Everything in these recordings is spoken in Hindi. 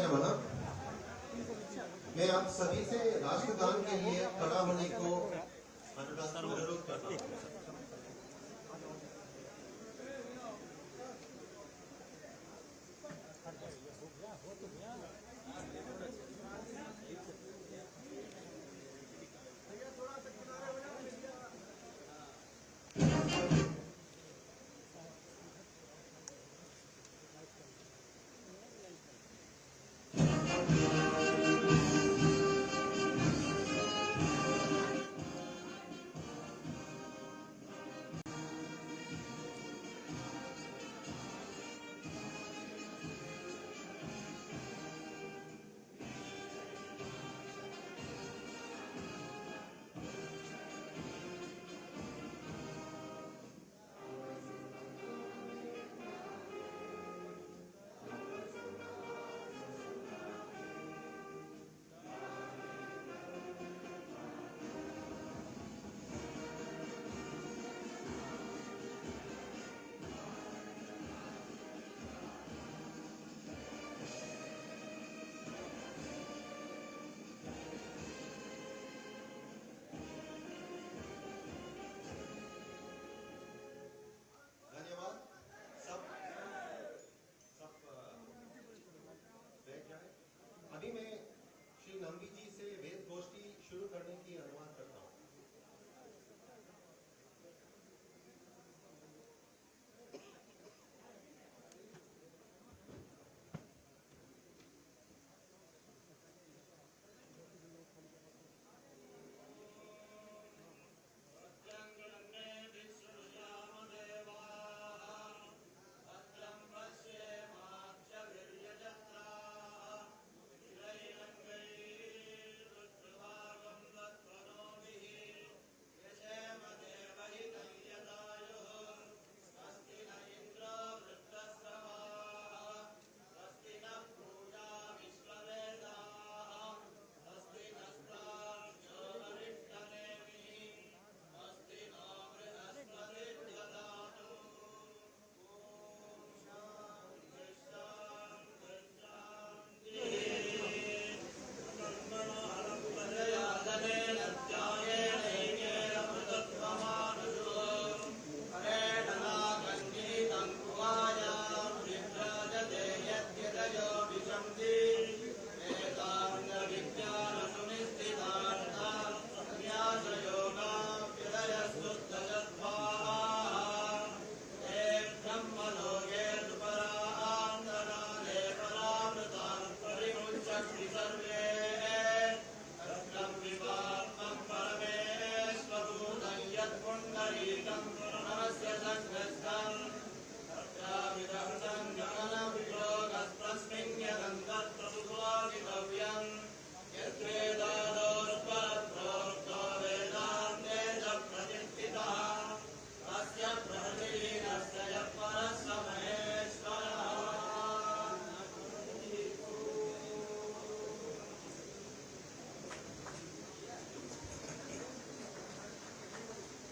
शिवाय नमः। मैं आप सभी से राष्ट्रगान के लिए खड़ा होने को अनुरोध करता हूँ। अभी मैं श्री नंबी जी से वेद गोष्ठी शुरू करने की अनुरोध करता हूँ।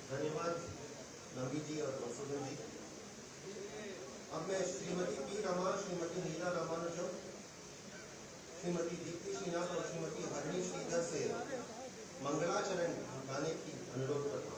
धन्यवाद नंबी जी और मसूदन जी। अब मैं श्रीमती पी रमा, श्रीमती नीला रामानुजम, श्रीमती दीप्ति श्रीनाथ और श्रीमती हरणी श्रीधर से मंगलाचरण गाने की अनुरोध करता हूँ।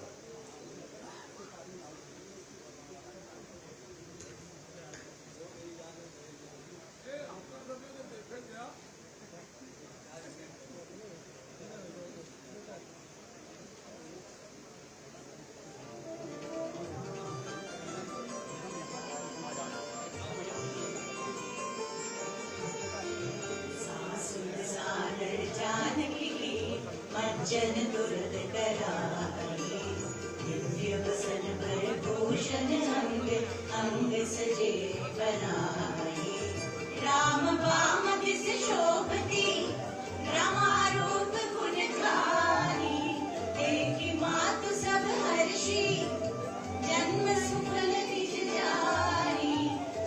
जन दुर्द कराई दिव्य वसन पर भूषण अंग अंग सजे बनाई राम बाम दिस शोभती रामारूप गुणकारी देखी मातु सब हर्षी जन्म सुफल निज जारी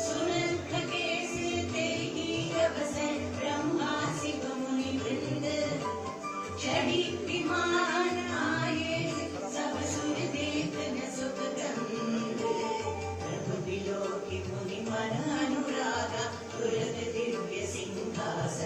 सुनत केस तेहि अवसर ब्रह्मासि मुनि वृंद चढ़ी विमान आए सब सुर देख न सुख गंध प्रभु बिलोकी मुनि मन अनुरागा तुरत दिव्य सिंहासन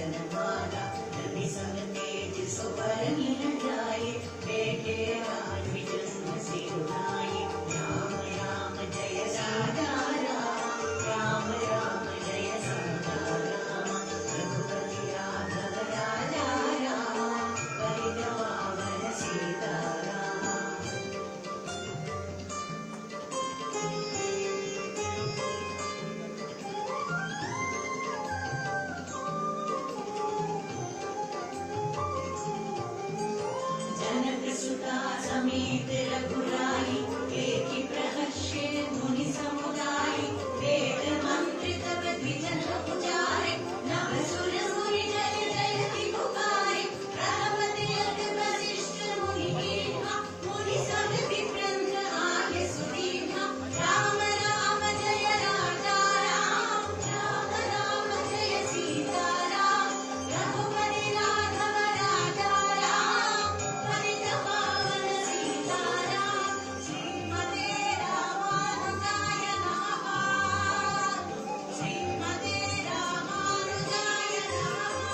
पुनीत रघुराई एक ही प्रहर्षे मुनि समुदाय वेद मंत्र तब द्विजन पुजारे नव सुर मुनि जय जयति पुकारे प्रहपति अग वशिष्ठ मुनि कीन्हा मुनि सब विप्रंद आगे सुदीन्हा राम राम जय राजा राम राम राम जय सीता राम रघुपति राघव राजा राम पतित पावन सीता राम श्रीमते रामानुजाय नमः श्रीमते रामानुजाय नमः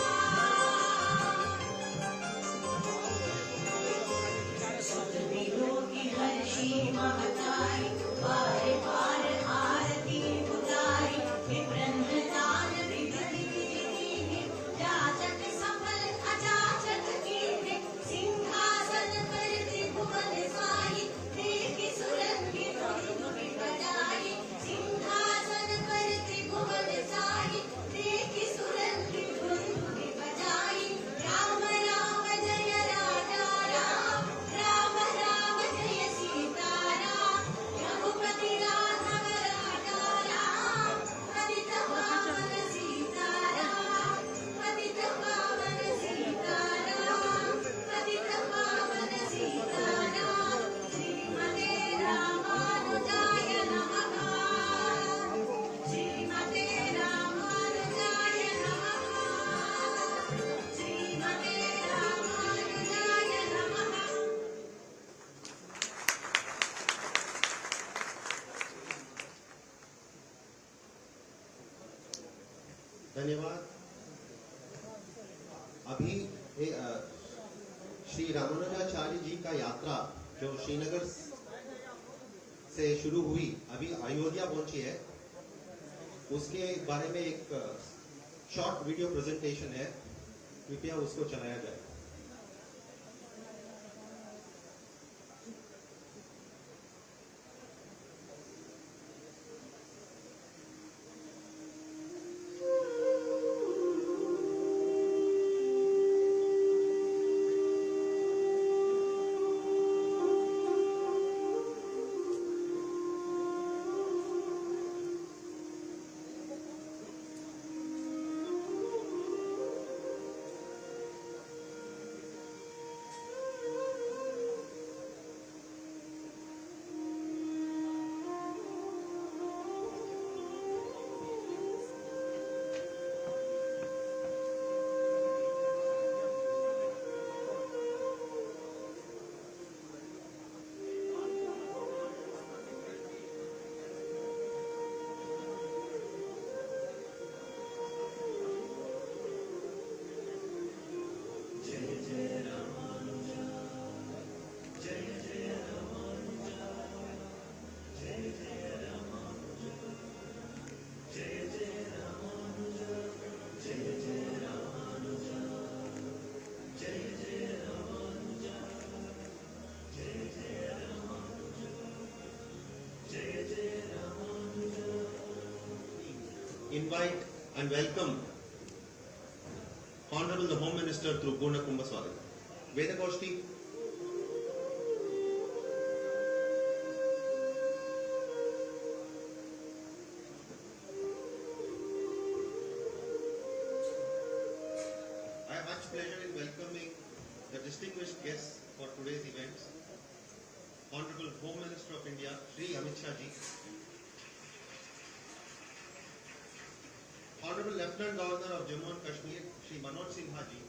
सतविलोकी हर्षि महतारी बार बार आरती उतारी विप्रंद दान विविधि विधि जाचक सफल अजाचक कीन्हे सिंहासन पर त्रिभुवन साई देखि सुरंगित धुनि बजाई सिंहासन पर त्रिभुवन साई देखि सुरंगित धुनि बजाई राम राम जय राजा राम राम राम जय सीता राम रघुपति राघव राजा राम पतित पावन सीता राम पतित पावन सीता राम पतित पावन सीता राम श्रीमते रामानुजाय नमः श्रीमते रामानुजाय नमः श्रीमते रामानुजाय नमः। धन्यवाद। अभी श्री रामानुजाचार्य जी का यात्रा जो श्रीनगर से शुरू हुई अभी अयोध्या पहुंची है, उसके बारे में एक शॉर्ट वीडियो प्रेजेंटेशन है, कृपया उसको चलाया जाए। Invite and welcome Honorable the Home Minister through Purna Kumbha Swagat. Vedagoshti. I have much pleasure in welcoming the distinguished guests for today's events. Honorable Home Minister of India, Shri Amit Shah Ji. Honorable Lieutenant Governor of Jammu and Kashmir, Shri Manoj Sinha Ji.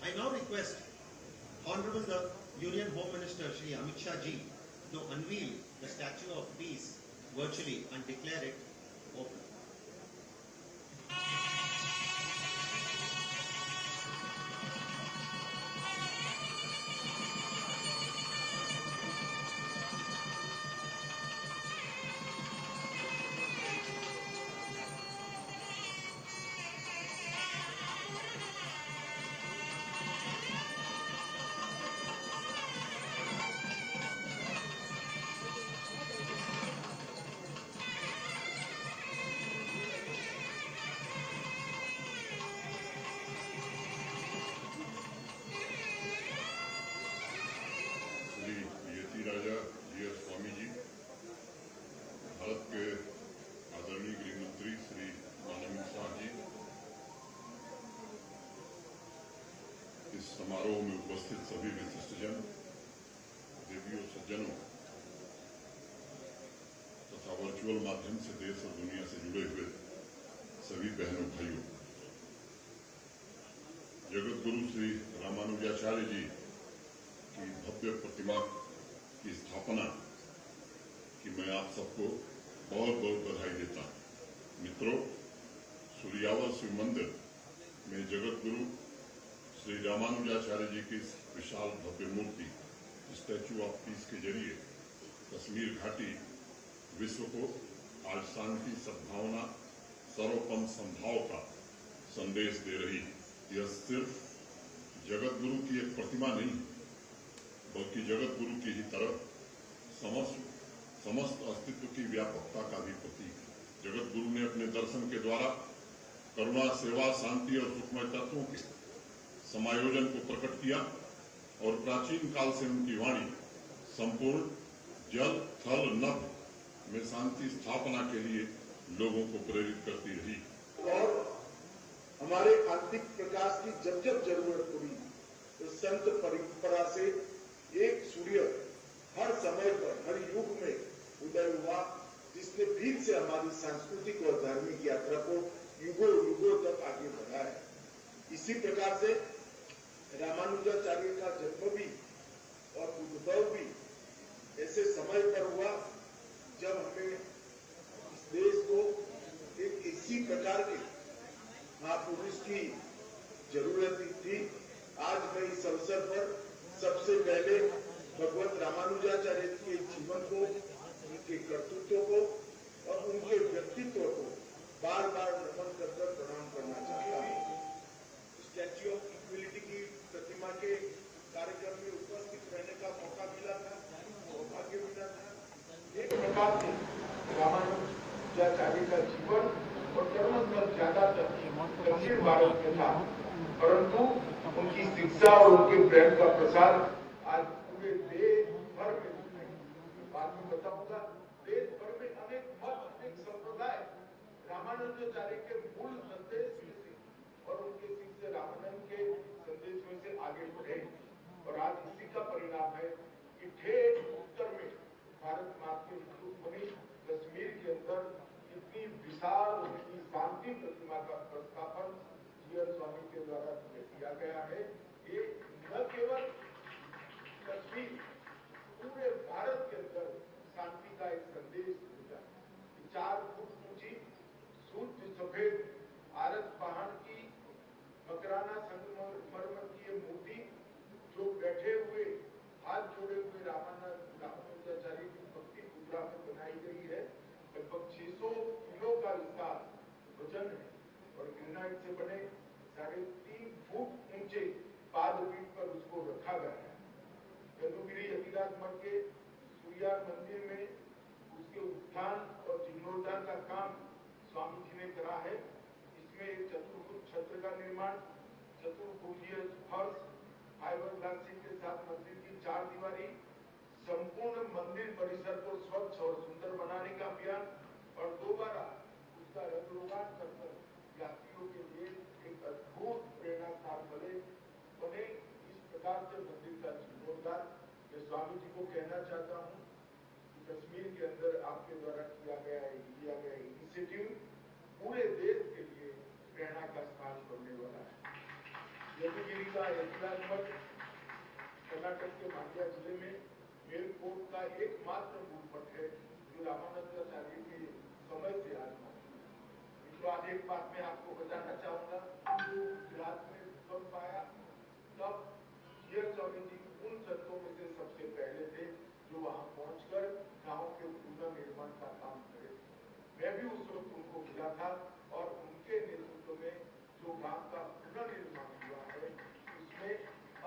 I now request Honorable the Union Home Minister, Shri Amit Shah Ji, to unveil the Statue of Peace virtually and declare it open. उपस्थित सभी विशिष्टजन, देवियों, सज्जनों तथा वर्चुअल माध्यम से देश और दुनिया से जुड़े हुए सभी बहनों भाइयों, जगत गुरु श्री रामानुजाचार्य जी की भव्य प्रतिमा की स्थापना की मैं आप सबको बहुत बहुत बधाई देता हूं। मित्रों, सूर्यावर शिव मंदिर में जगत गुरु श्री रामानुजाचार्य जी की विशाल भव्य मूर्ति स्टैचू ऑफ पीस के जरिए कश्मीर घाटी विश्व को आज शांति, सद्भावना, सर्वोपम संभाव का संदेश दे रही है। यह सिर्फ जगत गुरु की एक प्रतिमा नहीं, बल्कि जगत गुरु की ही तरह समस्त अस्तित्व की व्यापकता का भी प्रतीक है। जगत गुरु ने अपने दर्शन के द्वारा करुणा, सेवा, शांति और सुखमय तत्वों के समायोजन को प्रकट किया और प्राचीन काल से उनकी वाणी संपूर्ण जल, थल, नभ में शांति स्थापना के लिए लोगों को प्रेरित करती रही। और हमारे आंतरिक प्रकाश की जब जब जरूरत पड़ी तो संत परंपरा से एक सूर्य हर समय पर, हर युग में उदय हुआ, जिसने फिर से हमारी सांस्कृतिक और धार्मिक यात्रा को युगों युगों तक आगे बढ़ाया है। इसी प्रकार से रामानुजाचार्य का जन्म भी और उद्भव भी ऐसे समय पर हुआ जब हमें इस देश को एक इसी प्रकार के महापुरुष की जरूरत थी। आज मैं इस अवसर पर सबसे पहले भगवत रामानुजाचार्य के जीवन को, उनके कर्तृत्व को और उनके व्यक्तित्व को बार बार नमन कर प्रणाम करना चाहता हूँ। स्टैच्यू ऑफ इक्वलिटी की प्रतिमा के कार्यक्रम में उपस्थित रहने का मौका मिला था, सौभाग्य मिला था। एक प्रकार से रामानुजाचार्य का जीवन और कर्मस्थल ज्यादातर दक्षिण भारत में था, परंतु उनकी शिक्षा और उनके प्रेम का प्रसार आज पूरे देश भर में बाद में बताऊंगा। देश भर में अनेक मत, अनेक संप्रदाय रामानुजाचार्य के मूल संदेश में से और उनके शिष्य रामानंद के संदेश में से आगे बढ़े और आज इसी का परिणाम है कि ठेठ उत्तर में भारत माता के रुक्मिणी कश्मीर के अंदर इतनी विशाल, इतनी शांति प्रतिमा का प्रतिष्ठापन जीयर स्वामी के द्वारा किया गया है। ये न केवल कश्मीर, पूरे भारत के अंदर शांति का एक संदेश देता है। 4 फुट ऊंची शुद्ध सफेद आरस पहाड़ की मकराना संगमरमर की ये मूर्ति जो बैठे हुए हाथ जोड़े हुए रामानुजाचार्य की भक्ति मुद्रा में बनाई गई है, लगभग 600 किलो का इसका वजन है और ग्रेनाइट से बने 3.5 फुट ऊंचे पादपीठ पर उसको रखा गया है। यदुगिरी यतिराज मठ के सूर्या मंदिर में उसके उत्थान और जीर्णोद्धार का काम स्वामी जी ने करा है। इसमें एक चतुर्भुज छत्र का निर्माण, चतुर्भुजीय फर्श, फाइबर ग्लासिंग के साथ मंदिर की 4 दीवारी, संपूर्ण मंदिर परिसर को स्वच्छ और सुंदर बनाने का अभियान और दोबारा उसका रंग रोगान कर यात्रियों के लिए एक अद्भुत प्रेरणा स्थान बने। इस प्रकार से मंदिर का जीर्णोद्धार मैं स्वामी जी को कहना चाहता हूँ कि कश्मीर के अंदर आपके द्वारा लिया गया इनिशिएटिव पूरे देश के लिए प्रेरणा का स्थान बनने वाला है। यदुगिरी का यतिराज मठ कर्नाटक के मांड्या जिले में मेलकोट का एकमात्र मूल मठ है जो रामानुजाचार्य के समय से आज तो आज एक बात मैं आपको बताना चाहूंगा। गुजरात में भूकंप आया तब जीयर स्वामी जी उन संतों में से सबसे पहले थे जो वहां पहुंचकर गांव के पुनर्निर्माण का काम करे। मैं भी उस वक्त उनको मिला था और उनके नेतृत्व में जो गांव का पुनर्निर्माण हुआ है उसमें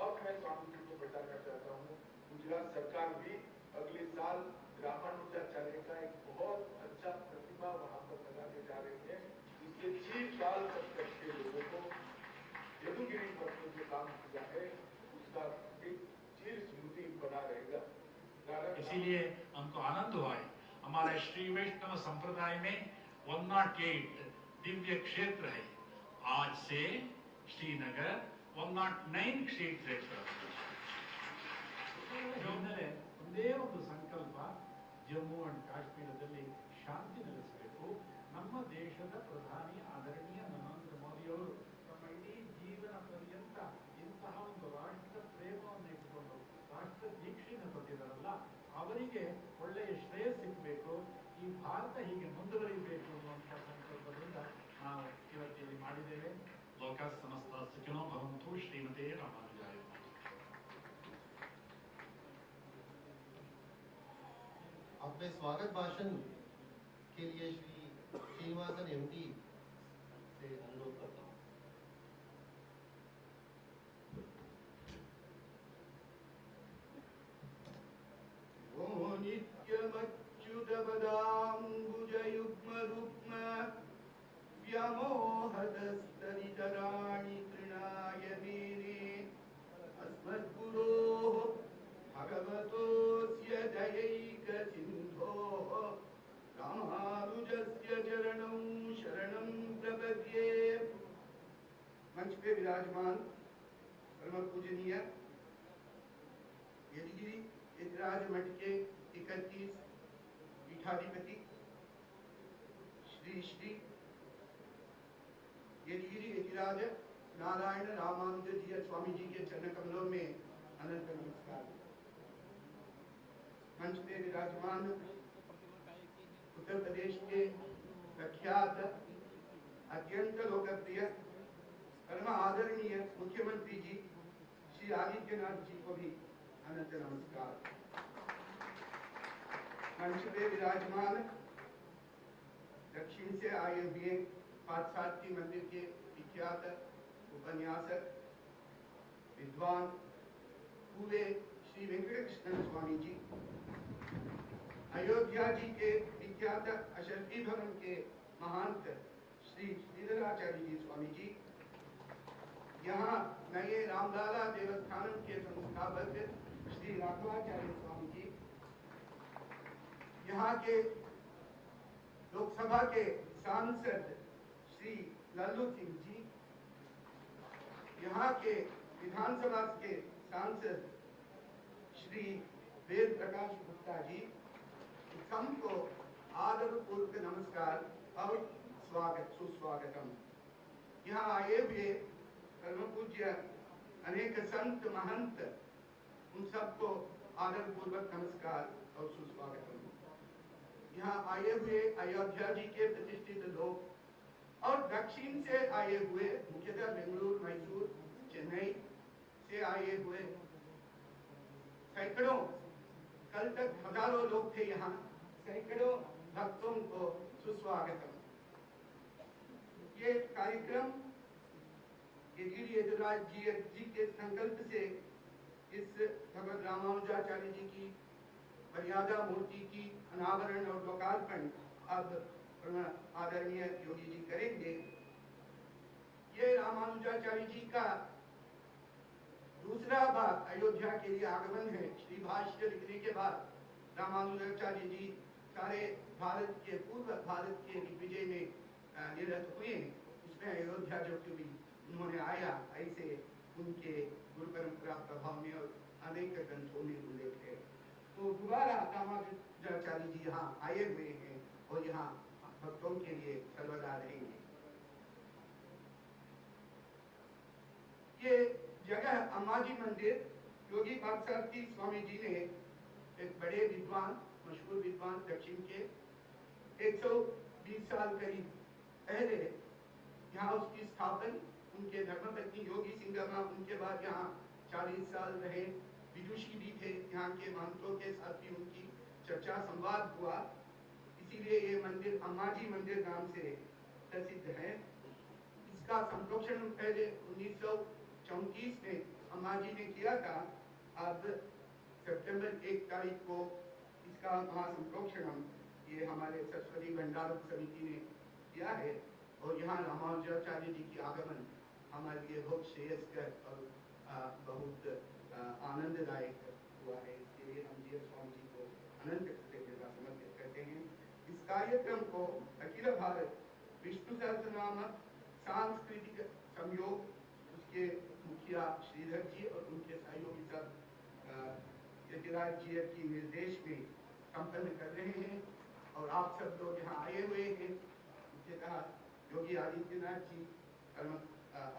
अब मैं स्वामी जी को बताना चाहता हूँ, गुजरात सरकार भी अगले साल रामानुजाचार्य का एक बहुत अच्छा प्रतिमा वहां पर लगाने जा रही है। इससे 6 साल तक के लोगों को यदुगिरी मठ में जो काम किया है उसका एक चिर स्मृति बना रहेगा। इसीलिए हमको आनंद हुआ है। हमारे श्री वैष्णव संप्रदाय में 108 दिव्य क्षेत्र है। आज से श्रीनगर 109 क्षेत्र है। ಜಮ್ಮು ಅಂಡ್ ಕಾಶ್ಮೀರದಲ್ಲಿ ಶಾಂತಿ ನೆಲೆಸಬೇಕು. ನಮ್ಮ ದೇಶದ ಪ್ರಧಾನಿ ಆದರಣೀಯ ನರೇಂದ್ರ ಮೋದಿಯವರು ತಮ್ಮ ಇಡೀ ಜೀವನ ಪರ್ಯಂತ ಇಂತಹ ಒಂದು ರಾಷ್ಟ್ರ ಪ್ರೇಮವನ್ನು ಇಟ್ಟುಕೊಂಡು ರಾಷ್ಟ್ರ ದೀಕ್ಷೆಯನ್ನು ಕೊಟ್ಟಿದ್ದಾರಲ್ಲ, ಅವರಿಗೆ ಒಳ್ಳೆಯ ಶ್ರೇಯಸ್ ಸಿಗಬೇಕು, ಈ ಭಾರತ ಹೀಗೆ ಮುಂದುವರಿಯಬೇಕು ಅನ್ನುವಂಥ ಸಂಕಲ್ಪದಿಂದ ನಾವು ಇವತ್ತಿಲ್ಲಿ ಮಾಡಿದ್ದೇವೆ. ಲೋಕ ಸಮಸ್ತ ಸುಖಿನೋ ಭವಂತು. ಶ್ರೀಮತೆ ರಾಮಾನುಜಾಯ. अपने स्वागत भाषण के लिए श्री श्रीनिवासन एमपी से अनुरोध करता हूँ। ओ नित्यमच्युतपदाम्बुजयुग्मरुग्म व्यामोहतस्तरितराणि तृणाय मेने अस्मद्गुरोः भगवतोऽस्य दयैकसिन्धोः रामानुजस्य चरणौ शरणं प्रपद्ये। मंच पे विराजमान परम पूजनीय यदिगिरी यतिराज मठ के 31 पीठाधिपति श्री श्री यदिगिरी यतिराज नारायण रामानुज जी स्वामी जी के चरण कमलों में अनंत नमस्कार। मंच पे विराजमान उत्तर प्रदेश के प्रख्यात अत्यंत लोकप्रिय परम आदरणीय मुख्यमंत्री जी श्री आदित्यनाथ जी को भी अनंत नमस्कार। मंच पे विराजमान दक्षिण से आए हुए पार्थसारथी मंदिर के विख्यात उपन्यासक विद्वान पूरे श्री वेंकटकृष्ण स्वामी जी, अयोध्या जी के विख्यात अशरफी भवन के महंत श्री श्रीधराचार्य जी स्वामी जी, यहाँ नए रामलाला देवस्थानम के संस्थापक श्री राघवाचार्य स्वामी जी, यहाँ के लोकसभा के सांसद श्री लल्लू सिंह जी, यहाँ के विधानसभा के सांसद श्री वेद प्रकाश गुप्ता जी, सबको आदरपूर्वक नमस्कार और स्वागत सुस्वागतम। यहाँ आए हुए परम पूज्य अनेक संत महंत, उन सबको आदरपूर्वक नमस्कार और सुस्वागतम। यहाँ आए हुए अयोध्या जी के प्रतिष्ठित लोग और दक्षिण से आए हुए मुख्यतः बेंगलुरु, मैसूर, चेन्नई से आए हुए सैकड़ों, कल तक हजारों लोग थे यहाँ, सैकड़ों भक्तों को सुस्वागतम। ये कार्यक्रम यदिगिरी यतिराज जी के संकल्प से इस भगवत रामानुजाचार्य जी की मर्यादा मूर्ति की अनावरण और लोकार्पण अब आदरणीय योगी जी करेंगे। ये रामानुजाचार्य जी का दूसरा बार अयोध्या के लिए आगमन है। श्री भाष्य लिखने के बाद रामानुजाचार्य जी सारे भारत के पूर्व भारत के दिग्विजय में निरत हुए, उसमें अयोध्या जो भी उन्होंने आया, ऐसे उनके गुरु परंपरा प्रभाव में और अनेक ग्रंथों में उल्लेख है। तो दोबारा रामानुजाचार्य जी यहाँ आए हुए हैं और यहाँ भक्तों के लिए सर्वदा रहेंगे। ये जगह अम्माजी मंदिर योगी पार्थसारथी स्वामी जी ने, एक बड़े विद्वान, मशहूर विद्वान दक्षिण के, 120 साल करीब पहले यहाँ उसकी स्थापन, उनके धर्मपत्नी योगी सिंगमा, उनके बाद यहाँ 40 साल रहे, विदुषी भी थे, यहाँ के महंतों के साथ भी उनकी चर्चा संवाद हुआ, इसीलिए ये मंदिर अम्माजी मंदिर नाम से प्रसिद्ध है। इसका संप्रोक्षण पहले 1934 में अम्माजी ने किया था। अब सितंबर 1 तारीख को इसका महासंप्रोक्षणम ये हमारे सरस्वती भंडारक समिति ने किया है और यहाँ रामानुजाचार्य जी की आगमन हमारे लिए बहुत श्रेयस्कर और बहुत आनंददायक हुआ है। इसके लिए हम जी स्वामी जी को अनंत कृतज्ञता समर्पित करते हैं। इस कार्यक्रम को अखिल भारत विष्णु सहस्त्रनाम सांस्कृतिक संयोग, उसके मुखिया श्रीधर जी और उनके सहयोगी सब यतिराज जी के निर्देश में संपन्न कर रहे हैं और आप सब लोग यहाँ आए हुए हैं। मुख्यतः योगी आदित्यनाथ जी,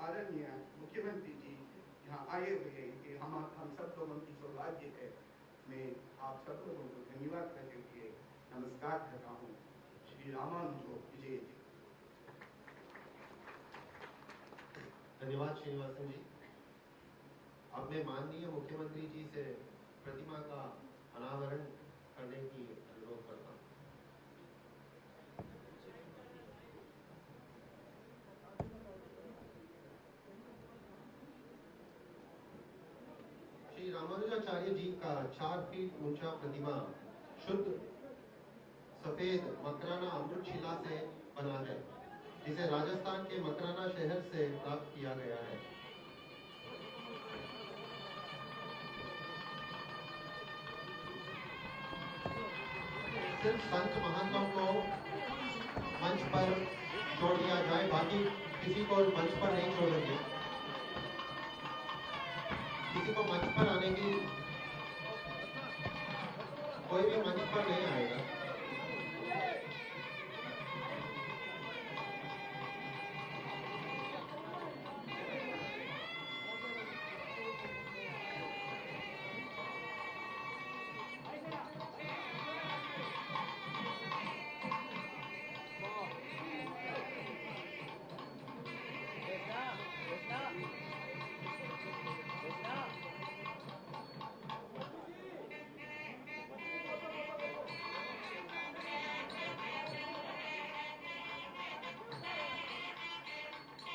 आदरणीय मुख्यमंत्री जी यहाँ आए हुए हैं। कि हम सब लोगों की सौभाग्य है। मैं आप सब लोगों को धन्यवाद करते हुए नमस्कार करता हूँ। श्री रामानुजो विजय जी। धन्यवाद श्रीनिवासन जी। अब मैं माननीय मुख्यमंत्री जी से प्रतिमा का अनावरण करने की अनुरोध करता हूँ। श्री रामानुजाचार्य जी का 4 फीट ऊंचा प्रतिमा शुद्ध सफेद मकराना अमृत शिला से बना है, जिसे राजस्थान के मकराना शहर से प्राप्त किया गया है। सिर्फ संत महंतों को मंच पर छोड़ दिया जाए, बाकी किसी को मंच पर नहीं छोड़ेंगे। किसी को मंच पर आने की, कोई भी मंच पर नहीं आएगा।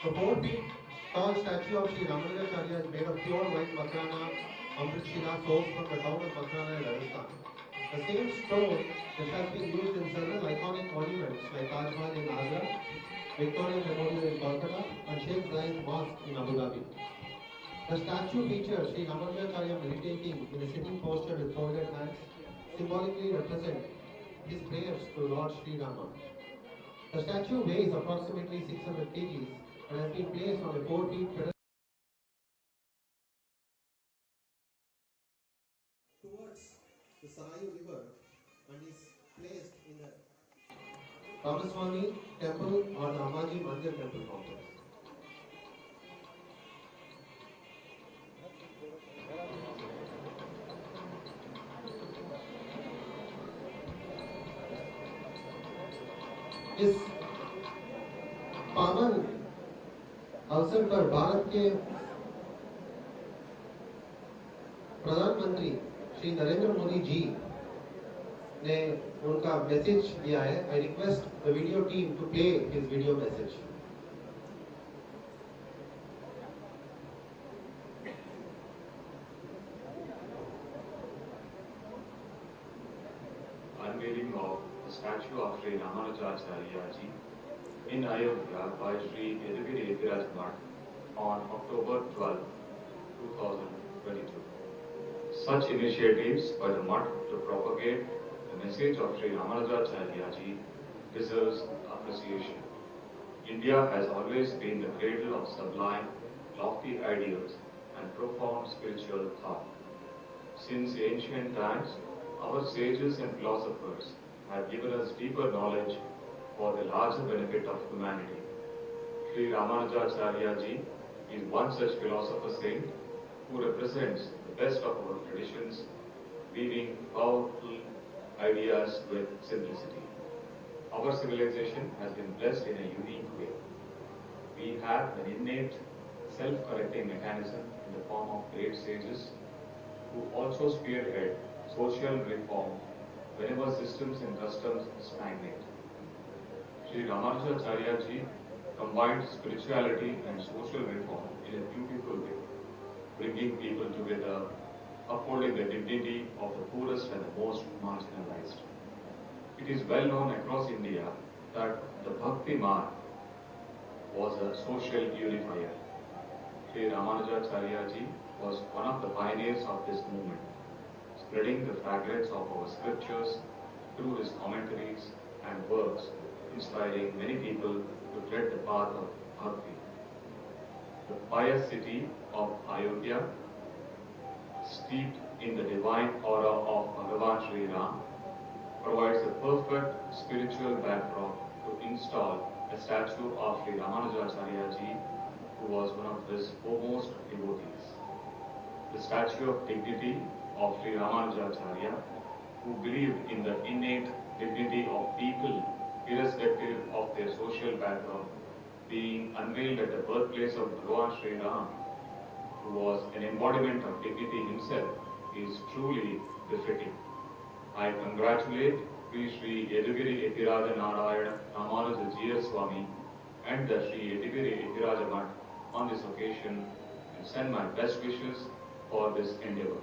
The 4 feet tall statue of Sri Ramanujacharya is made of pure white Makrana Amrit Shila sourced from the town of Makrana in Rajasthan. The same stone which has been used in several iconic monuments like Taj Mahal in Agra, Victoria Memorial in Kolkata, and Sheikh Zayed Mosque in Abu Dhabi. The statue features Sri Ramanujacharya meditating in a sitting posture with folded hands, symbolically represent his prayers to Lord Sri Rama. The statue weighs approximately 600 kg and has been placed on a 4 feet pedestal towards the Sarayu River and is placed in the Ramaswamy Temple or the Ammaji Mandir Temple complex. इस पावन अवसर पर भारत के प्रधानमंत्री श्री नरेंद्र मोदी जी ने उनका मैसेज दिया है। I request the video team to play his video message. Unveiling of the statue of Sri Ramanujacharya Ji in Ayodhya by Sri Yadugiri Etiraj Math on October 12, 2022. Such initiatives by the Math to propagate the message of Sri Ramanujacharya Ji deserves appreciation. India has always been the cradle of sublime, lofty ideals and profound spiritual thought. Since ancient times, our sages and philosophers have given us deeper knowledge for the larger benefit of humanity. Sri Ramanujacharya Ji is one such philosopher saint who represents the best of our traditions, weaving powerful ideas with simplicity. Our civilization has been blessed in a unique way. We have an innate self-correcting mechanism in the form of great sages who also spearhead social reform whenever systems and customs stagnate. Sri Ramanujacharya Ji combined spirituality and social reform in a beautiful way, bringing people together, upholding the dignity of the poorest and the most marginalized. It is well known across India that the Bhakti Marg was a social unifier. Sri Ramanujacharya Ji was one of the pioneers of this movement, spreading the fragrance of our scriptures through his commentaries and works, inspiring many people to tread the path of bhakti. The pious city of Ayodhya, steeped in the divine aura of Bhagavan Sri Ram, provides a perfect spiritual backdrop to install a statue of Sri Ramanujacharya Ji, who was one of his foremost devotees. The statue of dignity of Sri Ramanujacharya, who believed in the innate dignity of people irrespective of their social background, being unveiled at the birthplace of Bhagavan Sri Ram, who was an embodiment of dignity himself, is truly befitting. I congratulate Sri Yedugiri Ethiraja Narayana Ramanuja Jiyar Swami and the Sri Yedugiri Ethiraja Math on this occasion and send my best wishes for this endeavor.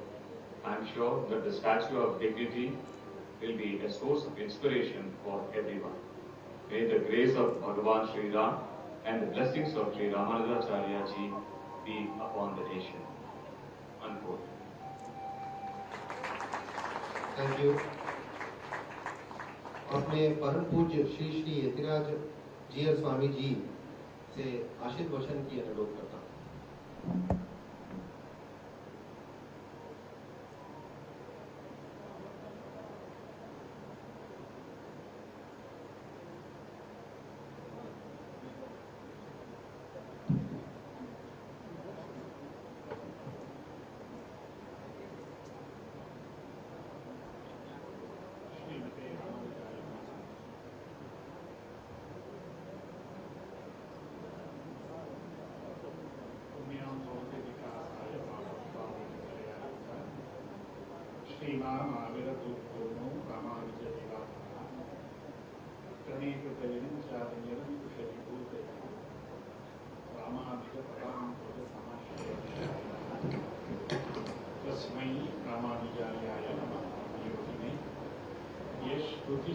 I am sure that the statue of dignity will be a source of inspiration for everyone. May the grace of Bhagavan Sri Ram and the blessings of Sri Ramanujacharya Ji be upon the nation. Unquote. Thank you. अपने परम पूज्य श्री श्री यतिराज जीयर स्वामी जी से आशीर्वचन की अनुरोध करता हूँ।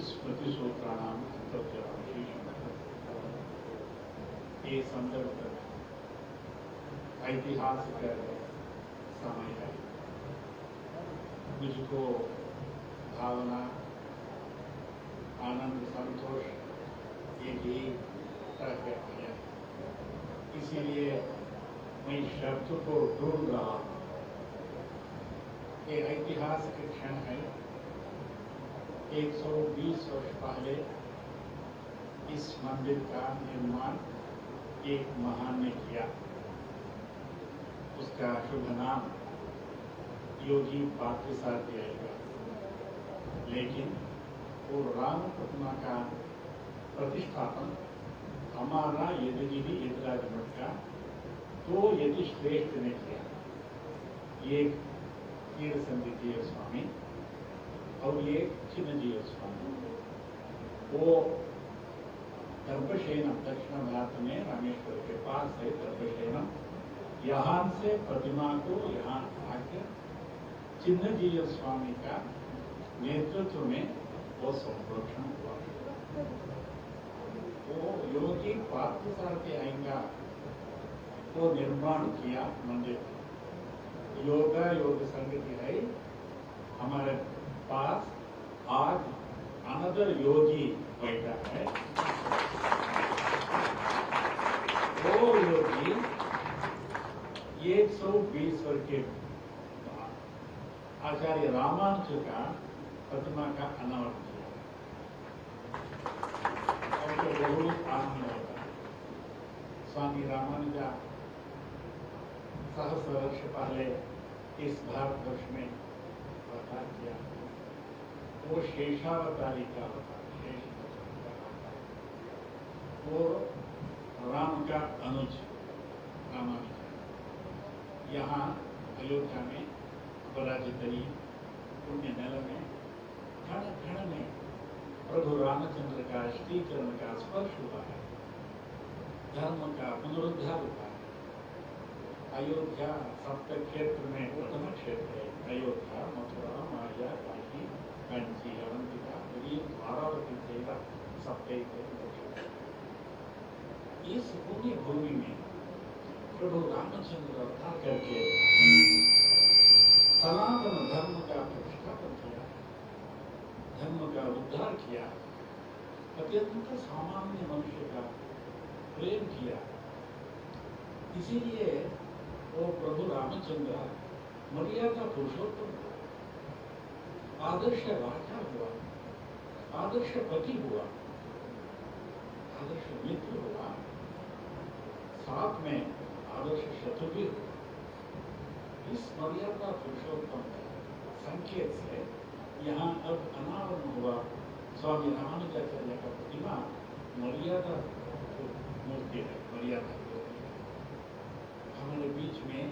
स्मृति सूत्राणाम ये संदर्भ ऐतिहासिक समय है। मुझको भावना, आनंद, संतोष ये भी तरह के आया, इसीलिए मैं शब्द को ढूंढ रहा हूँ। ये ऐतिहासिक क्षण है। 120 वर्ष पहले इस मंदिर का निर्माण एक महान ने किया। उसका शुभ नाम योगी पार्थसारथी आएगा, लेकिन वो राम प्रतिमा का प्रतिष्ठापन हमारा यदुगिरी यतिराज मठ का तो यति श्रेष्ठ ने किया। एक कीर्तचंद्र जीयर स्वामी और ये चिन्नजीयर स्वामी, वो दर्भशयनम दक्षिण भारत में रामेश्वर के पास है दर्भशयनम। यहाँ से प्रतिमा को यहाँ आकर चिन्नजीयर स्वामी का नेतृत्व में वो संरक्षण हुआ। वो योगी पार्थसारथी अयंगार को निर्माण किया मंदिर। योगा योग संघ की है हमारे पास आज अनदर योगी बैठा है। वो योगी 120 वर्ष के आचार्य रामानुज का प्रतिमा का अनावरण किया और तो बहुत आनंद होता है। स्वामी रामानुजा सहस्र वर्ष पहले इस भारतवर्ष में अवतार किया। वो शेषावतारी का अवतार, वो राम का अनुज रामानुज यहाँ अयोध्या में बराजतरी पुण्य नल में क्षण क्षण में प्रभु रामचंद्र का श्रीचरण का स्पर्श हुआ है। धर्म का पुनरुद्धार हुआ है। अयोध्या सप्त क्षेत्र में प्रथम क्षेत्र है। अयोध्या, मथुरा, माया, काशी, कंची, अवंतिका, द्वारावती सेवा सप्ते। इस पुण्य भूमि में प्रभु रामचंद्र अवतार करके सनातन धर्म का प्रतिष्ठापन किया, धर्म का उद्धार किया, अत्यंत सामान्य मनुष्य का प्रेम किया। इसीलिए वो प्रभु रामचंद्र मर्यादा पुरुषोत्तम हुआ, आदर्श राजा हुआ, आदर्श पति हुआ, आदर्श मित्र हुआ, साथ में आदर्श शत्रु भी हुआ। इस मर्यादा पुरुषोत्तम संकेत से यहाँ अब अनावरण हुआ स्वामी रामानुजाचार्य का प्रतिमा मर्यादा मूर्ति है, मर्यादा मूर्ति है। हमारे बीच में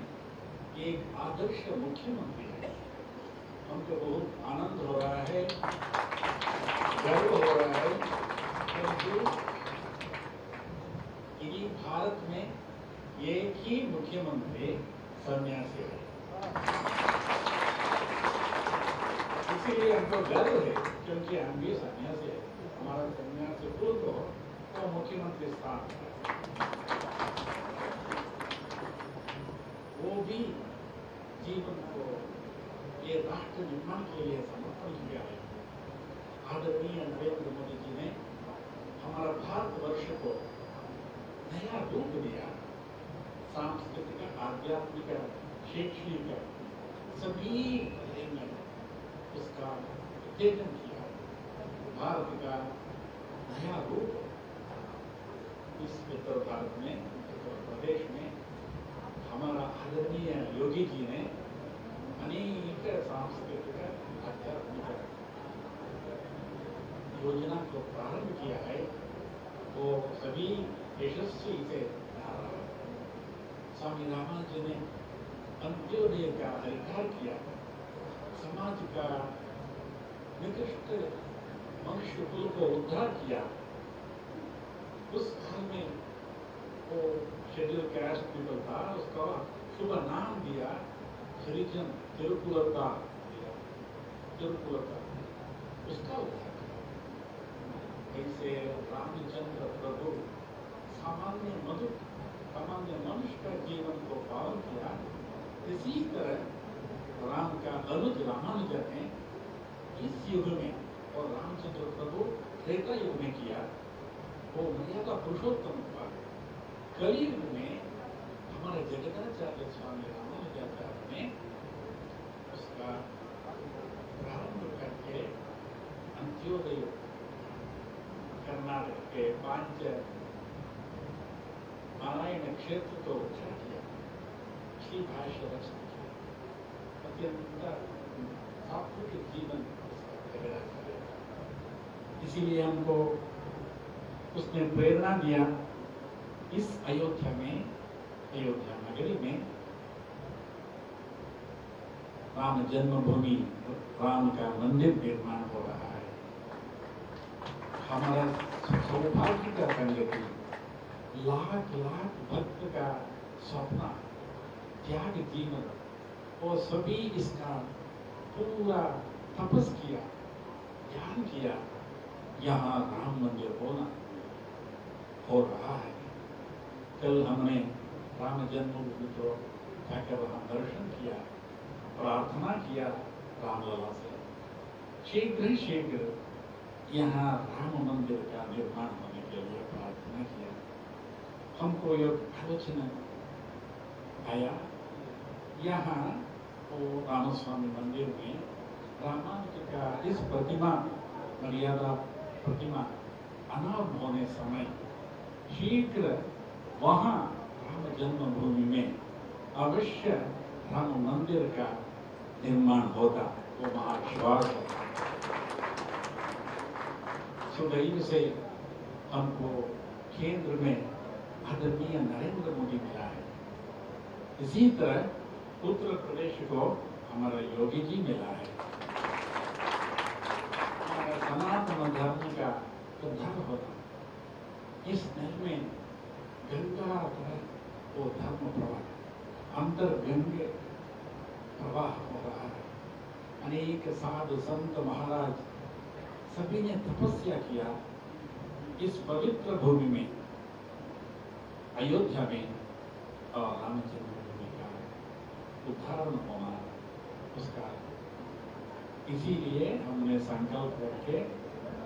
एक आदर्श मुख्यमंत्री है। हमको बहुत आनंद हो रहा है, गर्व हो रहा है, क्योंकि इसी भारत में एक ही मुख्यमंत्री सन्यासी है। इसीलिए हमको गर्व है, क्योंकि हम भी सन्यासी है। हमारा सन्यासी कुल तो मुख्यमंत्री स्थान है। वो भी जीवन को ये राष्ट्र निर्माण के लिए समर्पण किया है। आदरणीय नरेंद्र मोदी जी ने हमारा भारतवर्ष को नया रूप दिया। सांस्कृतिक, आध्यात्मिक, शैक्षणिक सभी में उसका उत्तेजन किया। भारत का नया रूप इस उत्तर भारत में, उत्तर प्रदेश में हमारा आदरणीय योगी जी ने अनेक सांस्कृतिक, आध्यात्मिक योजना को प्रारंभ किया है। वो सभी यशस्वी से स्वामी रामानुज ने अंत्योदय का अधिकार किया, समाज का निकृष्ट मनुष्य कुल को उद्धार किया। उस काल में वो शेड्यूल कास्ट पीपल था, उसका शुभ नाम दिया हरिजन तिरुकुलता, तिरुकुलता, उसका उद्धार किया। ऐसे रामचंद्र प्रभु सामान्य मनुष्य का जीवन को पालन किया। इसी तरह राम का अनुज रामानुजन ने इस युग में, और रामचंद्र प्रभु त्रेता युग में किया, वो मर्यादा पुरुषोत्तम हुआ। कलयुग में हमारे जगदाचार्य स्वामी रामानुजाचार्य ने उसका प्रारंभ करके अंत्योदय कर्नाटक के 5 नारायण क्षेत्र को उद्धार किया, श्री भाष्य रचना किया। अत्यंत सात्विक जीवन जगदाचार्य। इसीलिए हमको उसने प्रेरणा दिया इस अयोध्या में, अयोध्या नगरी में राम जन्मभूमि, राम का मंदिर निर्माण हो रहा है। हमारा सौभाग्य का संगति, लाख लाख भक्त का सपना, त्याग जीवन, वो सभी इसका पूरा तपस किया, ध्यान किया। यहाँ राम मंदिर हो रहा है। कल हमने राम जन्मभूमि को जाकर वहां दर्शन किया, प्रार्थना किया रामलला से। शीघ्र ही शीघ्र यहाँ राम मंदिर का निर्माण होने के लिए प्रार्थना किया। हमको एक आलोचना आया, यहाँ वो रामस्वामी मंदिर में रामानुज का इस प्रतिमा, मर्यादा प्रतिमा अनावरण होने समय शीघ्र वहाँ राम जन्मभूमि में अवश्य राम मंदिर का निर्माण होता, वो महाविश्वास है। सुदैव से हमको केंद्र में आदरणीय नरेंद्र मोदी मिला है। इसी तरह उत्तर प्रदेश को हमारा योगी जी मिला है। हमारा सनातन धर्म का उद्धार होता, इस नल में गंगा तरह वो धर्म प्रवाह, अंतर गंगे प्रवाह हो रहा है। अनेक साधु संत महाराज सभी ने तपस्या किया इस पवित्र भूमि में, अयोध्या में, और रामचंद्र भूमि का उद्धारण होना उसका। इसीलिए हमने संकल्प करके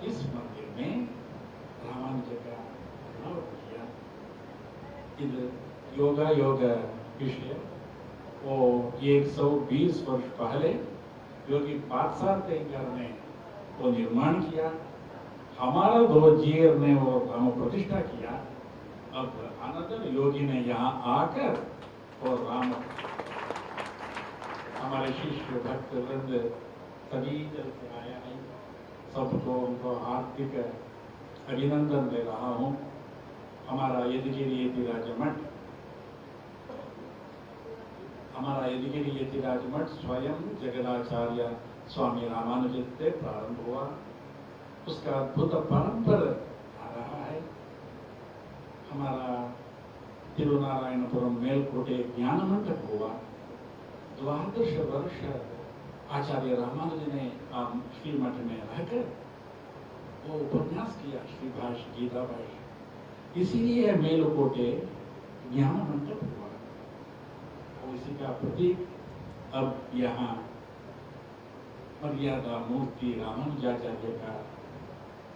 इस मंदिर में रामानुज का निर्माण किया। इधर योगा योग विषय वो 120 वर्ष पहले योगी बादशाह तेंगर ने वो निर्माण किया। हमारा दो जीर ने वो राम प्रतिष्ठा किया। अब अनंतर योगी ने यहाँ आकर और राम हमारे शिष्य भक्त वृंद सभी जल से आया है, सबको उनको हार्दिक अभिनंदन दे रहा हूँ। हमारा यदगिरी यतिराज मठ स्वयं जगदाचार्य स्वामी रामानुज से प्रारंभ हुआ, उसका अद्भुत परंपर आ रहा है। हमारा तिरुनारायणपुरम मेलकोटे ज्ञान मंडप हुआ। 12 वर्ष आचार्य रामानुज ने श्रीमठ में रहकर वो उपन्यास किया, श्रीभाष्य गीता भाष्य, इसीलिए मेलकोटे ज्ञान मंडप हुआ। और इसी का प्रतीक अब यहाँ मर्यादा मूर्ति रामानुजाचार्य का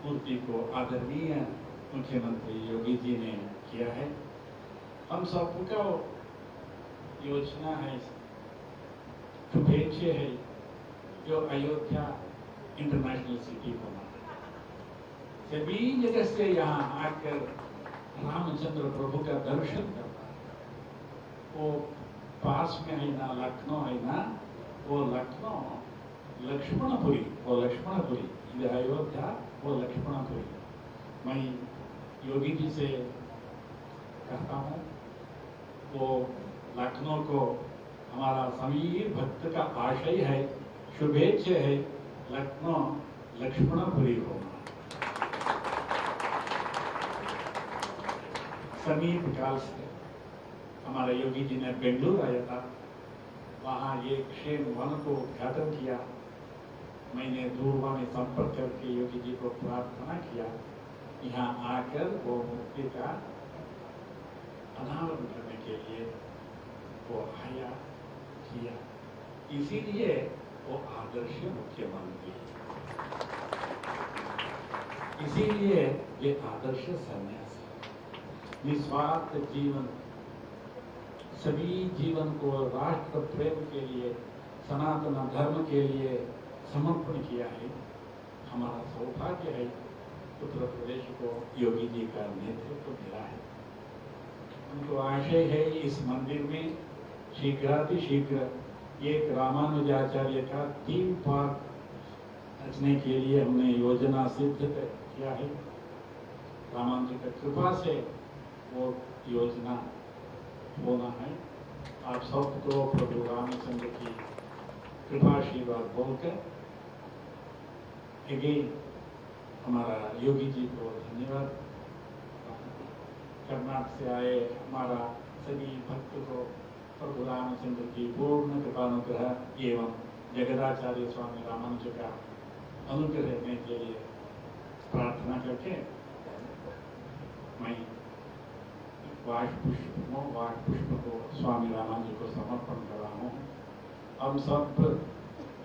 मूर्ति को आदरणीय मुख्यमंत्री योगी जी ने किया है। हम सबका योजना है, शुभेच्छा है जो अयोध्या इंटरनेशनल सिटी होना, सभी जगह से यहाँ आकर रामचंद्र प्रभु का दर्शन करना। वो पास में है ना लखनऊ है ना, वो लखनऊ लक्ष्मणपुरी, वो लक्ष्मणपुरी, इधर अयोध्या वो लक्ष्मणपुरी। मैं योगी जी से कहता हूँ वो लखनऊ को हमारा सभी भक्त का आशय है, शुभेच्छा है, लखनऊ लक्ष्मणपुरी होना। समीप काल से हमारे योगी जी ने बेंगलुरु आया था, वहाँ ये क्षेम वन को उद्घाटन किया। मैंने दूरवाणी संपर्क करके योगी जी को प्रार्थना किया, यहाँ आकर वो मूर्ति का अनावरण करने के लिए वो आया किया, इसीलिए वो आदर्श मुख्यमंत्री, इसीलिए ये आदर्श सन्यासी, निस्वार्थ जीवन, सभी जीवन को राष्ट्र प्रेम के लिए, सनातन धर्म के लिए समर्पण किया है। हमारा सौभाग्य है उत्तर प्रदेश को योगी जी का नेतृत्व मिला है। उनको आशय है इस मंदिर में शीघ्रातिशीघ्र एक रामानुजाचार्य का थीम पार्क रचने के लिए हमने योजना सिद्ध किया है। रामानुज की कृपा से वो योजना होना है। आप सबको प्रभु रामचंद्र की कृपा आशीर्वाद बोलकर अगेन हमारा योगी जी को धन्यवाद। कर्नाटक से आए हमारा सभी भक्त को प्रभु रामचंद्र की पूर्ण कृपानुग्रह एवं जगदाचार्य स्वामी रामानुज का अनुग्रह देने के लिए प्रार्थना करके मैं वाष्पुष्प को स्वामी रामानुज को समर्पण कर रहा हूँ। हम सब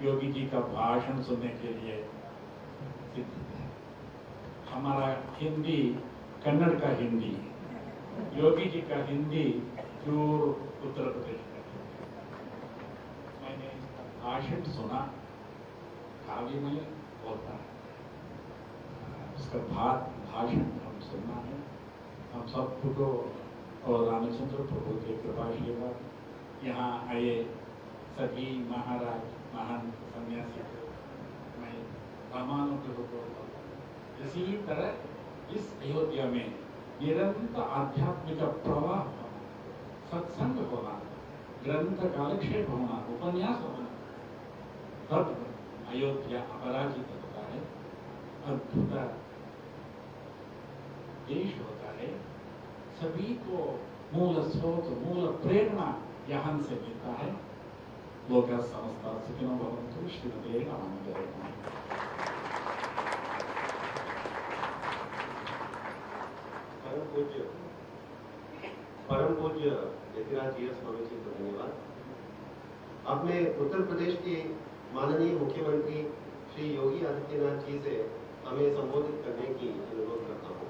योगी जी का भाषण सुनने के लिए सिद्ध हैं। हमारा हिंदी कन्नड़ का हिंदी, योगी जी का हिंदी प्योर उत्तर प्रदेश का। मैंने इसका भाषण सुना, काव्य में होता है, उसका भाषण हम सुनना है। हम सबको और रामचंद्र प्रभु के कृपा आशीर्वाद, यहाँ आए सभी महाराज महान सन्यासी को मैं रामानुज को, इसी तरह इस अयोध्या में निरंतर आध्यात्मिक प्रवाह होना, सत्संग होना, ग्रंथ कालक्षेप होना, उपन्यास होना, तब अयोध्या अपराजित होता है, अद्भुत देश होता है। सभी को मूल स्रोत, मूल प्रेरणा यहाँ से मिलता है। लोका समस्ता सुखिनो भवन्तु। श्रीमते रामानुजाय नमः। परम पूज्य यतिराज जी स्वामी जी को धन्यवाद। अब मैं उत्तर प्रदेश के माननीय मुख्यमंत्री श्री योगी आदित्यनाथ जी से हमें संबोधित करने की अनुरोध करता हूँ।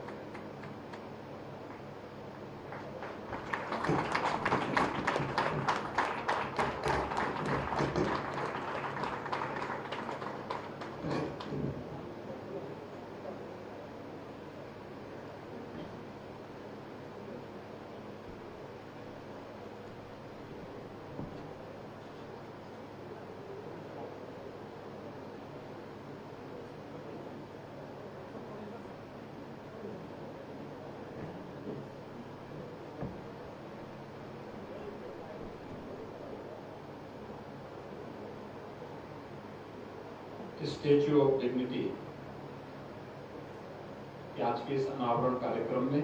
स्टैच्यू ऑफ डिग्निटी के आज के इस अनावरण कार्यक्रम में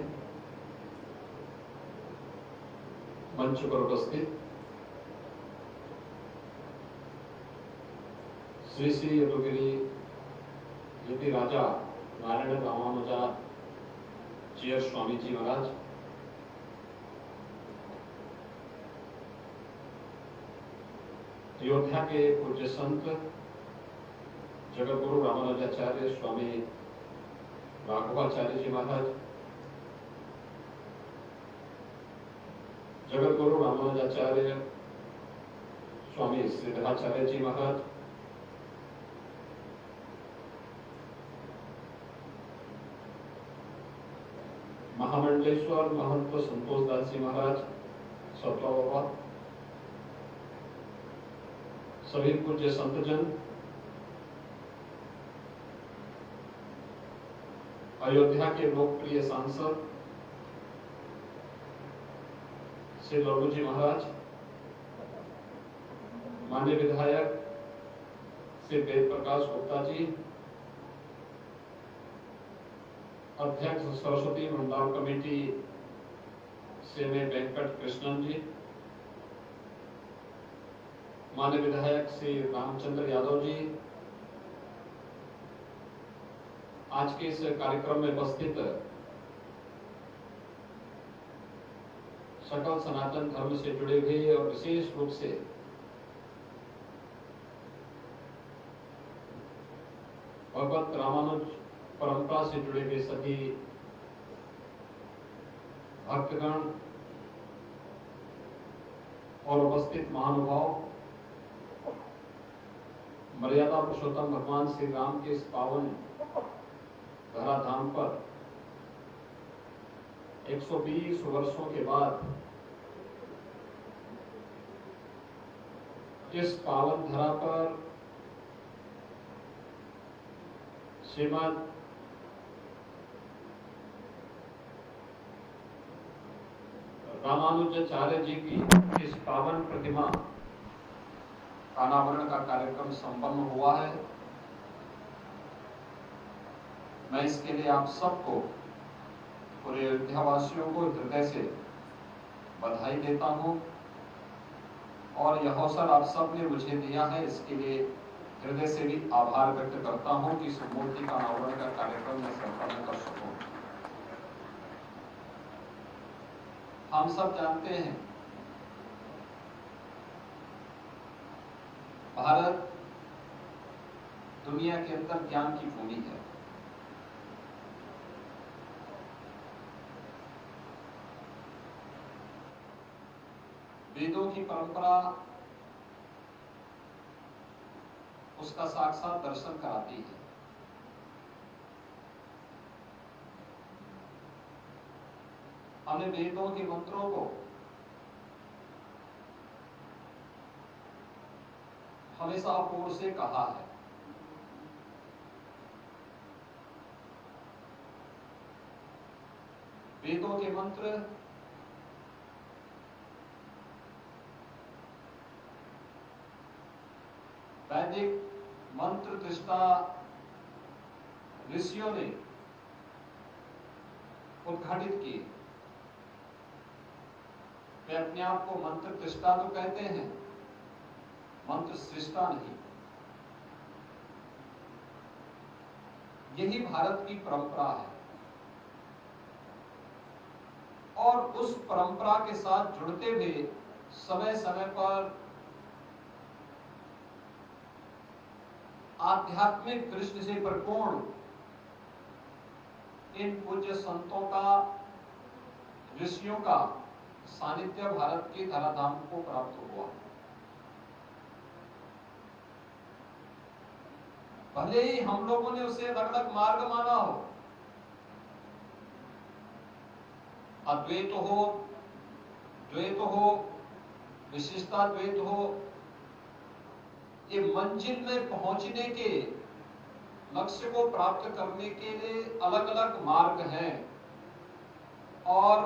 मंच पर उपस्थित श्री श्री यदुगिरी यति राजा नारायण रामानुजाचार्य स्वामी जी महाराज, अयोध्या के पूज्य संत जगतगुरु रामानुजाचार्य स्वामी राघवाचार्य जी महाराज, जगतगुरु रामानुजाचार्य स्वामी श्रीधराचार्य जी महाराज, महामंडलेश्वर महंत संतोष दास जी महाराज, सतवा बाबा, सभी पूज्य संतजन, अयोध्या के लोकप्रिय सांसद श्री लल्लू जी महाराज, माननीय विधायक श्री वेद प्रकाश गुप्ता जी, अध्यक्ष सरस्वती मंडाल कमेटी से मैं वेंकट कृष्णन जी, माननीय विधायक श्री रामचंद्र यादव जी, आज के इस कार्यक्रम में उपस्थित सकल सनातन धर्म से जुड़े हुए और विशेष रूप से भगवत रामानुज परंपरा से जुड़े हुए सभी भक्तगण और उपस्थित महानुभाव, मर्यादा पुरुषोत्तम भगवान श्री राम के इस पावन धराधाम पर 120 वर्षों के बाद इस पावन धरा पर श्रीमद रामानुजाचार्य जी की इस पावन प्रतिमा का अनावरण का कार्यक्रम संपन्न हुआ है। मैं इसके लिए आप सबको, पूरे अयोध्या वासियों को हृदय से बधाई देता हूं और यह अवसर आप सब ने मुझे दिया है, इसके लिए हृदय से भी आभार व्यक्त करता हूं कि इस मूर्ति का अनावरण का कार्यक्रम मैं संपन्न कर सकूं। हम सब जानते हैं भारत दुनिया के अंदर ज्ञान की भूमि है। वेदों की परंपरा उसका साक्षात दर्शन कराती है। हमने वेदों के मंत्रों को हमेशा अपूर्ण से कहा है। वेदों के मंत्र वैदिक मंत्र दृष्टा ऋषियों ने उद्घाटित किए। वे अपने आप को मंत्र दृष्टा तो कहते हैं, मंत्र सृष्टा नहीं। यही भारत की परंपरा है और उस परंपरा के साथ जुड़ते हुए समय समय पर आध्यात्मिक दृष्टि से परिपूर्ण इन पूज्य संतों का, ऋषियों का सानिध्य भारत के धराधाम को प्राप्त हुआ। भले ही हम लोगों ने उसे अलग अलग मार्ग माना हो, अद्वैत हो, द्वैत हो, विशिष्टा द्वैत हो, ये मंजिल में पहुंचने के लक्ष्य को प्राप्त करने के लिए अलग अलग मार्ग हैं और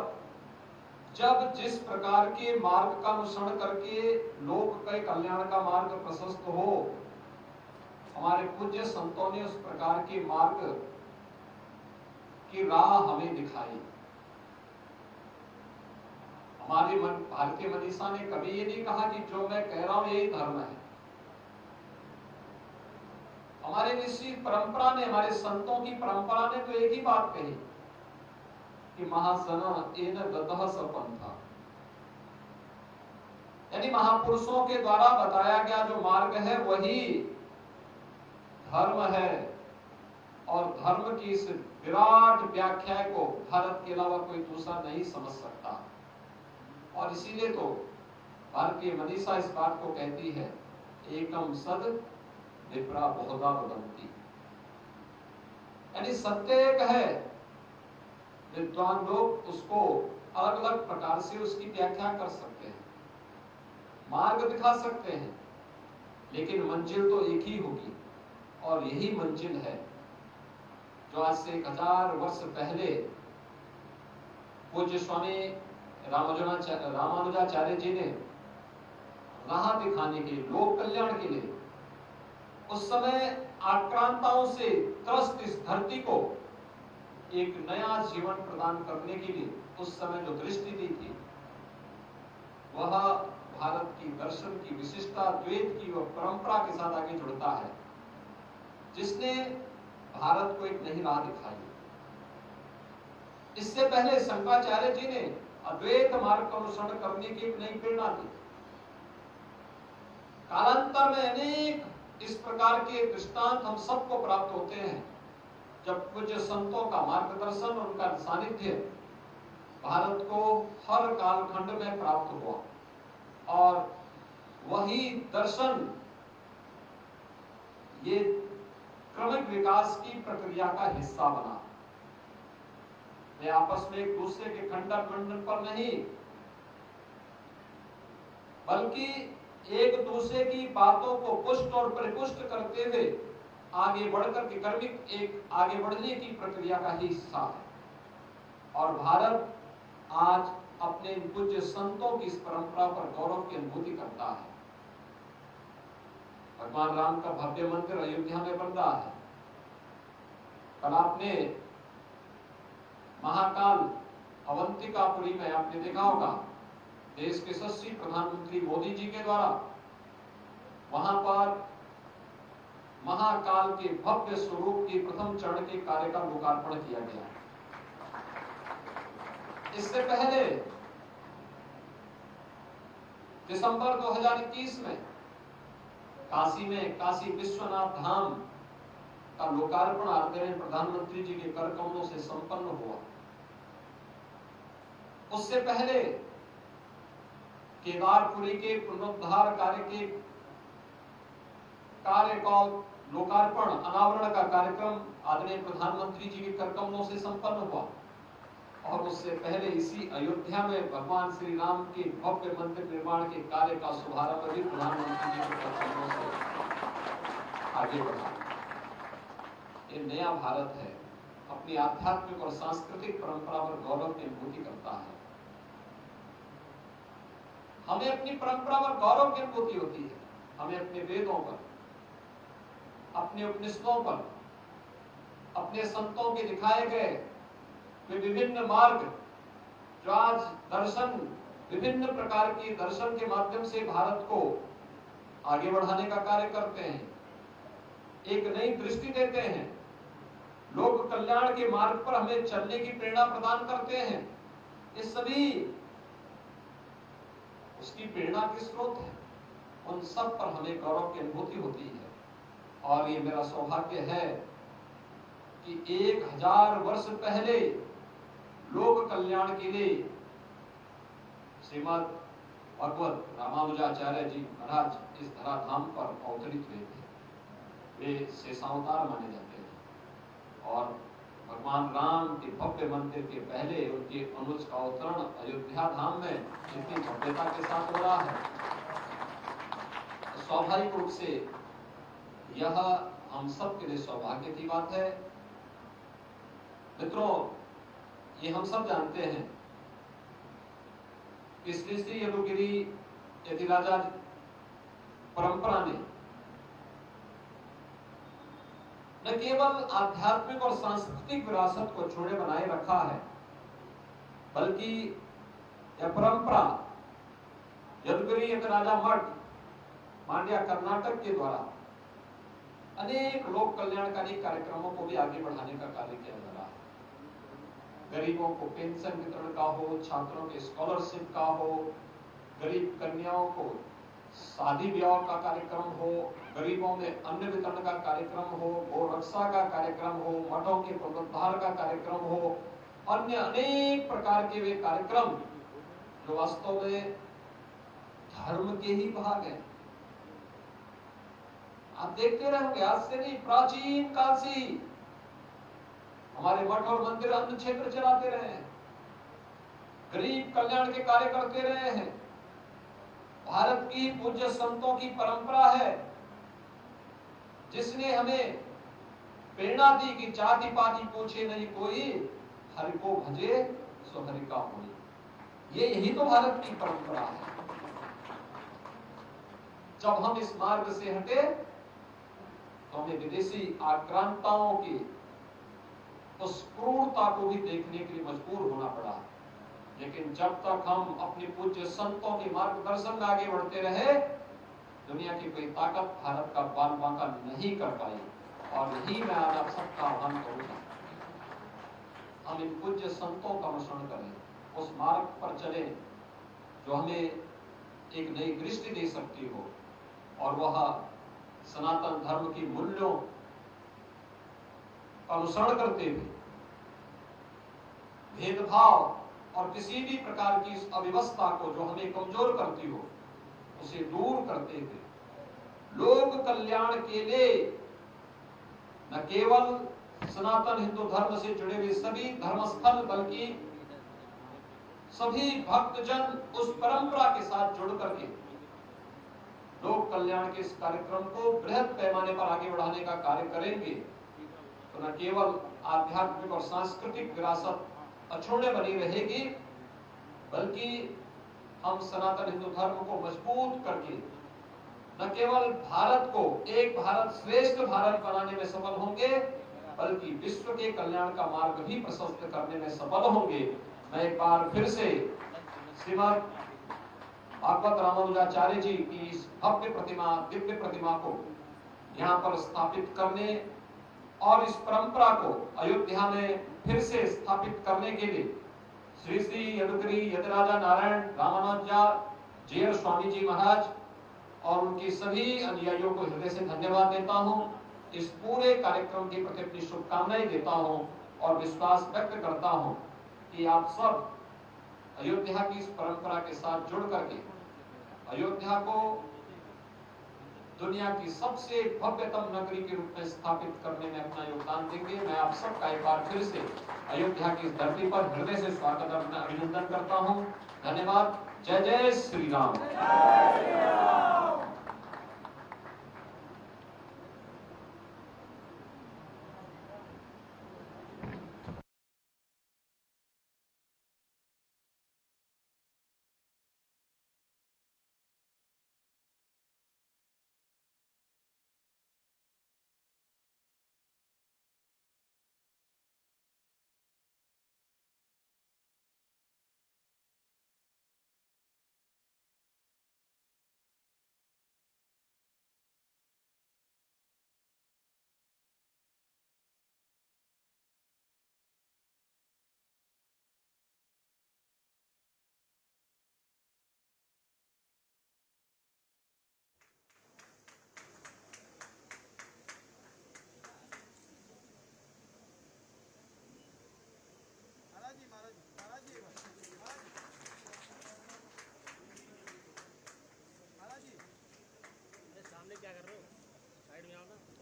जब जिस प्रकार के मार्ग का अनुसरण करके लोक के कल्याण का मार्ग प्रशस्त हो, हमारे हमारे पूज्य संतों ने उस प्रकार के मार्ग की राह हमें दिखाई। हमारी भारतीय मनीषा ने कभी ये नहीं कहा कि जो मैं कह रहा हूं यही धर्म है। हमारे ऋषि परंपरा ने, हमारे संतों की परंपरा ने तो एक ही बात कही कि महासन एन गतः सपंथा, यानी महापुरुषों के द्वारा बताया गया जो मार्ग है वही धर्म है। और धर्म की इस विराट व्याख्या को भारत के अलावा कोई दूसरा नहीं समझ सकता। और इसीलिए तो भारतीय मनीषा इस बात को कहती है, एकम सद विप्रा बहुधा वदंती, यानी सत्य एक है, विद्वान लोग उसको अलग अलग प्रकार से उसकी व्याख्या कर सकते हैं, मार्ग दिखा सकते हैं, लेकिन मंजिल तो एक ही होगी। और यही मंजिल है जो आज से 1000 वर्ष पहले पूज्य स्वामी रामानुजाचार्य जी ने राह दिखाने के लिए, लोक कल्याण के लिए, उस समय आक्रांताओं से त्रस्त इस धरती को एक नया जीवन प्रदान करने के लिए उस समय जो दृष्टि दी थी, वह भारत की दर्शन की विशिष्टता, द्वैत की वह परंपरा के साथ आगे जुड़ता है, जिसने भारत को एक नई राह दिखाई। इससे पहले शंकराचार्य जी ने अद्वैत मार्ग का अनुसरण करने की एक नई प्रेरणा दी। कालांतर में अनेक इस प्रकार के दृष्टांत हम सबको प्राप्त होते हैं, जब पूज्य संतों का मार्गदर्शन, उनका सानिध्य भारत को हर कालखंड में प्राप्त हुआ। और वही दर्शन ये क्रमिक विकास की प्रक्रिया का हिस्सा बना। वे आपस में एक दूसरे के खंडन मंडन पर नहीं, बल्कि एक दूसरे की बातों को पुष्ट और परिपुष्ट करते हुए आगे बढ़कर के क्रमिक एक आगे बढ़ने की प्रक्रिया का ही हिस्सा है। और भारत आज अपने पूज्य संतों की इस परंपरा पर गौरव की अनुभूति करता है। भगवान राम का भव्य मंदिर अयोध्या में बन रहा है। कल आपने महाकाल अवंतिकापुरी में आपने देखा होगा, देश के यशस्वी प्रधानमंत्री मोदी जी के द्वारा वहां पर महाकाल के भव्य स्वरूप के प्रथम चरण के कार्य का लोकार्पण किया गया। इससे पहले दिसंबर 2021 में काशी में काशी विश्वनाथ धाम का लोकार्पण आदरणीय प्रधानमंत्री जी के कर कमलों से संपन्न हुआ। उससे पहले केदारपुरी के पुनरुद्धार कार्य के कार्य का लोकार्पण, अनावरण का कार्यक्रम आदरणीय प्रधानमंत्री जी के कर कमलों से संपन्न हुआ। और उससे पहले इसी अयोध्या में भगवान श्री राम के भव्य मंदिर निर्माण के कार्य का शुभारंभ भी प्रधानमंत्री जी के कर कमलों से आगे बढ़ा। ये नया भारत है, अपनी आध्यात्मिक और सांस्कृतिक परंपरा पर गौरव की अनुभूति करता है। हमें अपनी परंपरा पर गौरव की अनुभूति होती है। हमें अपने वेदों पर, अपने उपनिषदों पर, अपने संतों के दिखाए गए वे विभिन्न मार्ग, जो आज दर्शन, विभिन्न प्रकार के दर्शन के माध्यम से भारत को आगे बढ़ाने का कार्य करते हैं, एक नई दृष्टि देते हैं, लोक कल्याण के मार्ग पर हमें चलने की प्रेरणा प्रदान करते हैं। ये सभी उसकी प्रेरणा के स्रोत है। उन सब पर हमें गौरव की अनुभूति होती है। और ये मेरा सौभाग्य है कि 1000 वर्ष पहले लोक कल्याण के लिए श्रीमद भगवत रामानुजाचार्य जी महाराज इस धराधाम पर अवतरित हुए थे। वे शेषावतार माने जाते हैं। और भगवान राम के भव्य मंदिर के पहले उनके अनुज का अवतरण अयोध्या धाम में इतनी भव्यता के साथ हो रहा है, स्वाभाविक रूप से यह हम सब के लिए सौभाग्य की बात है। मित्रों, ये हम सब जानते हैं कि श्री श्री यदुगिरी यतिराजा परंपरा ने न केवल आध्यात्मिक और सांस्कृतिक विरासत को छोड़े बनाए रखा है, बल्कि यह परंपरा यदुगिरी यतिराजा मठ मांड्या कर्नाटक के द्वारा अनेक लोक कल्याणकारी कार्यक्रमों को भी आगे बढ़ाने का कार्य किया जा रहा है। गरीबों को पेंशन वितरण का हो, छात्रों के स्कॉलरशिप का हो, गरीब कन्याओं को शादी विवाह का कार्यक्रम हो, गरीबों में अन्न वितरण का कार्यक्रम हो, गौ रक्षा का कार्यक्रम हो, मठों के पुनरुद्धार का कार्यक्रम हो, अन्य अनेक प्रकार के वे कार्यक्रम जो वास्तव में धर्म के ही भाग हैं। आप देखते रहोगे, आज से नहीं, प्राचीन काल से ही हमारे मठ और मंदिर अन्न क्षेत्र चलाते रहे हैं, गरीब कल्याण के कार्य करते रहे हैं। भारत की पूज्य संतों की परंपरा है जिसने हमें प्रेरणा दी कि जाति पाति पूछे नहीं कोई, हरि को भजे सो हरि का होई। यही तो भारत की परंपरा है। जब हम इस मार्ग से हटे तो हमें विदेशी आक्रांताओं की उस क्रूरता को भी देखने के लिए मजबूर होना पड़ा। लेकिन जब तक हम अपने पूज्य संतों के मार्गदर्शन में आगे बढ़ते रहे, दुनिया की कोई ताकत भारत का बाल बांका नहीं कर पाई। और यही मैं आज आप सबका आह्वान करूंगा, हम इन पूज्य संतों का अनुसरण करें, उस मार्ग पर चले जो हमें एक नई दृष्टि दे सकती हो, और वह सनातन धर्म की मूल्यों का अनुसरण करते हुए भेदभाव और किसी भी प्रकार की इस अव्यवस्था को जो हमें कमजोर करती हो उसे दूर करते हुए लोक कल्याण के लिए न केवल सनातन हिंदू धर्म से जुड़े हुए सभी धर्मस्थल बल्कि सभी भक्तजन उस परंपरा के साथ जुड़ करके लोक कल्याण के इस कार्यक्रम को बृहद पैमाने पर आगे बढ़ाने का कार्य करेंगे तो न केवल आध्यात्मिक और सांस्कृतिक विरासत अछूते बनी रहेगी, बल्कि हम सनातन हिंदू धर्म को मजबूत करके न केवल भारत को एक भारत श्रेष्ठ भारत बनाने में सफल होंगे, बल्कि विश्व के कल्याण का मार्ग भी प्रशस्त करने में सफल होंगे। मैं एक बार फिर से श्रीमद भागवत रामानुजाचार्य जी की इस भव्य प्रतिमा, दिव्य प्रतिमा को यहाँ पर स्थापित करने और इस परंपरा को अयोध्या में फिर से स्थापित करने के लिए श्री श्री यदुगिरी यतिराजा नारायण रामानुजाचार्य जीयर स्वामी जी महाराज और उनकी सभी अनुयायियों को हृदय से धन्यवाद देता हूं। इस पूरे कार्यक्रम के प्रति अपनी शुभकामनाएं देता हूं और विश्वास व्यक्त करता हूं कि आप सब अयोध्या की इस परंपरा के साथ जुड़ करके अयोध्या को दुनिया की सबसे भव्यतम नगरी के रूप में स्थापित करने में अपना योगदान देंगे। मैं आप सबका एक बार फिर से अयोध्या की इस धरती पर हृदय से स्वागत और अभिनंदन करता हूं। धन्यवाद। जय जय Shri Ram.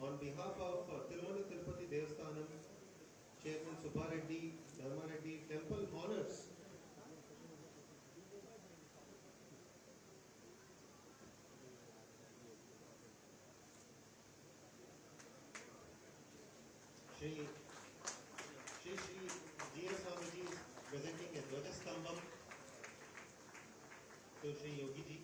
On behalf of Tirumala Tirupati Devasthanam, Chairman Subba Reddy, Dharma Reddy, Temple honors Shri G.S. Swamiji is presenting a Dwajastambham to Shri Yogi Ji.